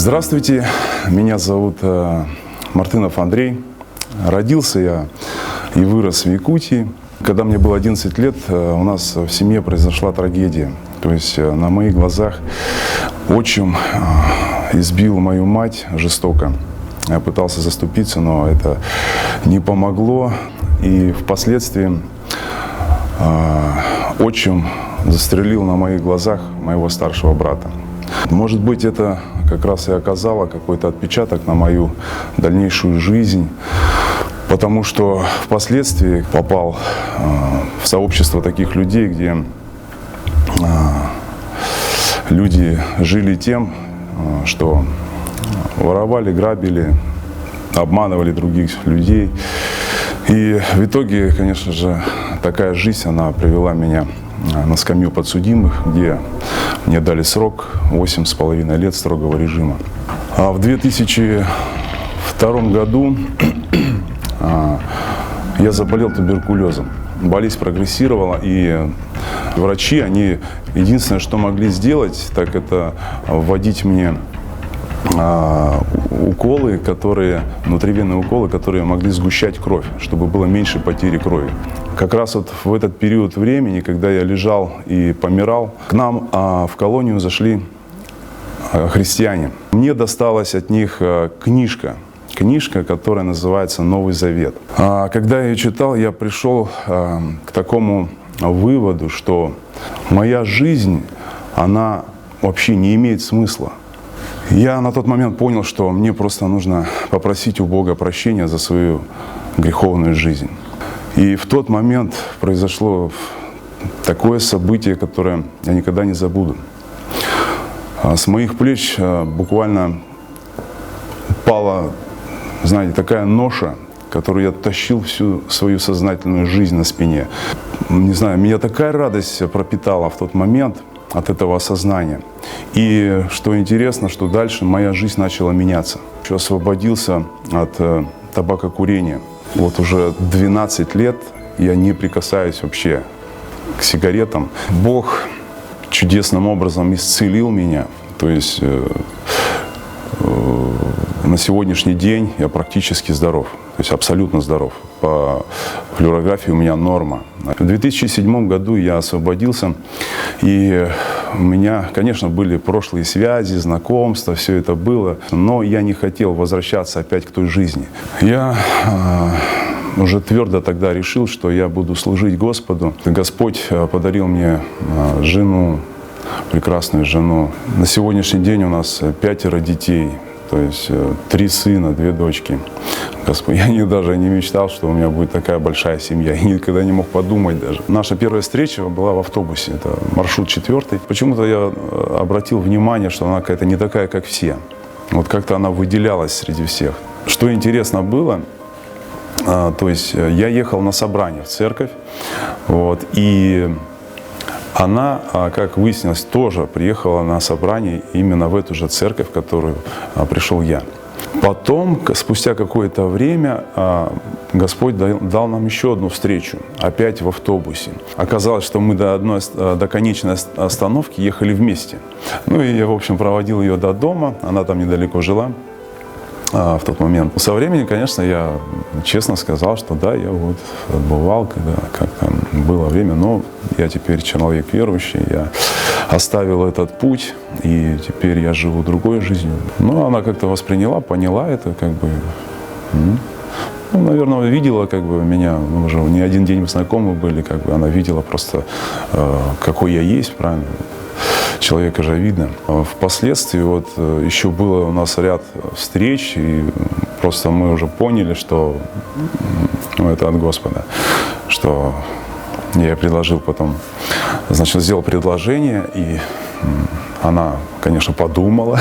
Здравствуйте, меня зовут Мартынов Андрей. Родился я и вырос в Якутии. Когда мне было 11 лет, у нас в семье произошла трагедия. То есть на моих глазах отчим избил мою мать жестоко. Я пытался заступиться, но это не помогло. И впоследствии отчим застрелил на моих глазах моего старшего брата. Может быть, это как раз и оказало какой-то отпечаток на мою дальнейшую жизнь, потому что впоследствии попал в сообщество таких людей, где люди жили тем, что воровали, грабили, обманывали других людей. И в итоге, конечно же, такая жизнь, она привела меня на скамью подсудимых, где мне дали срок 8,5 лет строгого режима. А в 2002 году я заболел туберкулезом. Болезнь прогрессировала, и врачи, они единственное, что могли сделать, так это вводить мне уколы, внутривенные уколы, которые могли сгущать кровь, чтобы было меньше потери крови. Как раз вот в этот период времени, когда я лежал и помирал, к нам в колонию зашли христиане. Мне досталась от них книжка, которая называется «Новый Завет». Когда я ее читал, я пришел к такому выводу, что моя жизнь, она вообще не имеет смысла. Я на тот момент понял, что мне просто нужно попросить у Бога прощения за свою греховную жизнь. И в тот момент произошло такое событие, которое я никогда не забуду. С моих плеч буквально упала, знаете, такая ноша, которую я тащил всю свою сознательную жизнь на спине. Не знаю, меня такая радость пропитала в тот момент от этого осознания. И что интересно, что дальше моя жизнь начала меняться. Я освободился от табакокурения. Вот уже 12 лет я не прикасаюсь вообще к сигаретам. Бог чудесным образом исцелил меня. То есть на сегодняшний день я практически здоров. То есть абсолютно здоров. По флюорографии у меня норма. В 2007 году я освободился, и у меня, конечно, были прошлые связи, знакомства, все это было, но я не хотел возвращаться опять к той жизни. Я уже твердо тогда решил, что я буду служить Господу. Господь подарил мне жену, прекрасную жену. На сегодняшний день у нас 5 детей. То есть 3 сына, 2 дочки. Господи, я даже не мечтал, что у меня будет такая большая семья. Я никогда не мог подумать даже. Наша первая встреча была в автобусе. Это маршрут 4. Почему-то я обратил внимание, что она какая-то не такая, как все. Вот как-то она выделялась среди всех. Что интересно было, то есть я ехал на собрание в церковь, вот, и она, как выяснилось, тоже приехала на собрание именно в эту же церковь, в которую пришел я. Потом, спустя какое-то время, Господь дал нам еще одну встречу, опять в автобусе. Оказалось, что мы до конечной остановки ехали вместе. Ну и я, в общем, проводил ее до дома, она там недалеко жила в тот момент. Со временем, конечно, я честно сказал, что да, я вот отбывал, когда как-то было время, но я теперь человек верующий, я оставил этот путь, и теперь я живу другой жизнью. Но она как-то восприняла, поняла это, как бы, наверное, видела, как бы, меня, мы уже не один день знакомы были, как бы, она видела просто, какой я есть, правильно? Человека же видно. Впоследствии вот еще было у нас ряд встреч, и просто мы уже поняли, что это от Господа, что я предложил потом, значит, сделал предложение, и она, конечно, подумала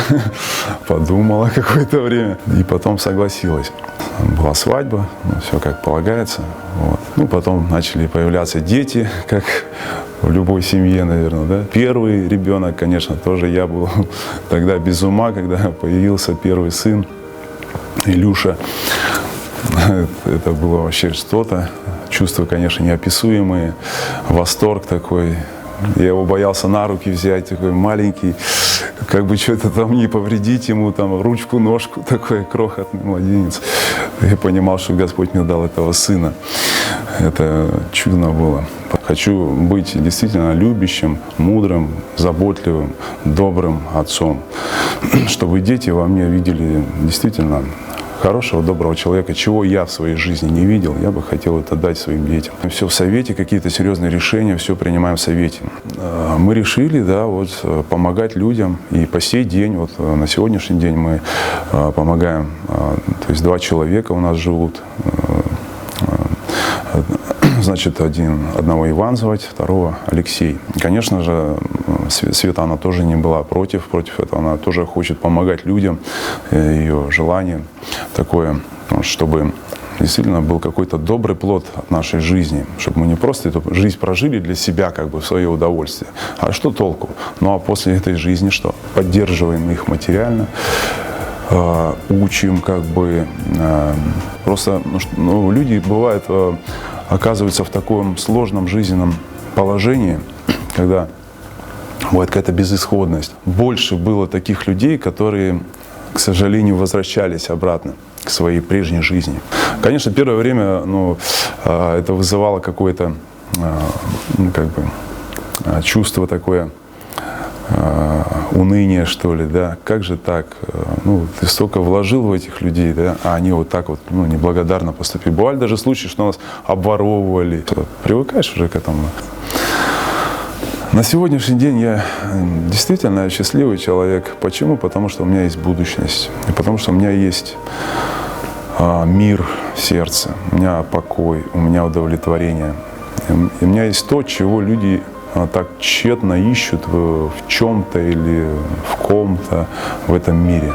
какое-то время, и потом согласилась. Была свадьба, все как полагается. Вот. Ну, потом начали появляться дети, как в любой семье, наверное. Да? Первый ребенок, конечно, тоже я был тогда без ума, когда появился первый сын, Илюша. Это было вообще что-то. Чувства, конечно, неописуемые. Восторг такой. Я его боялся на руки взять, такой маленький. как бы что-то там не повредить ему, там, ручку, ножку, такой крохотный младенец. Я понимал, что Господь мне дал этого сына. Это чудно было. Хочу быть действительно любящим, мудрым, заботливым, добрым отцом, чтобы дети во мне видели действительно хорошего, доброго человека, чего я в своей жизни не видел, я бы хотел это дать своим детям. Все в совете, какие-то серьезные решения, все принимаем в совете. Мы решили, да, вот, помогать людям, и по сей день, вот на сегодняшний день мы помогаем, то есть 2 человека у нас живут, значит, одного Иван звать, второго Алексей. Конечно же, Света, она тоже не была против этого, она тоже хочет помогать людям, ее желание такое, чтобы действительно был какой-то добрый плод от нашей жизни, чтобы мы не просто эту жизнь прожили для себя, как бы в свое удовольствие, а что толку? Ну а после этой жизни что? Поддерживаем их материально, учим, как бы, просто люди бывают, оказываются в таком сложном жизненном положении, когда бывает какая-то безысходность. Больше было таких людей, которые, к сожалению, возвращались обратно к своей прежней жизни. Конечно, первое время это вызывало какое-то чувство такое, уныние, что ли, да, как же так, ты столько вложил в этих людей, да, а они вот так вот, неблагодарно поступили. Бывали даже случаи, что нас обворовывали. Привыкаешь уже к этому. На сегодняшний день я действительно счастливый человек. Почему? Потому что у меня есть будущность, и потому что у меня есть мир в сердце, у меня покой, у меня удовлетворение. И у меня есть то, чего люди так тщетно ищут в чем-то или в ком-то в этом мире.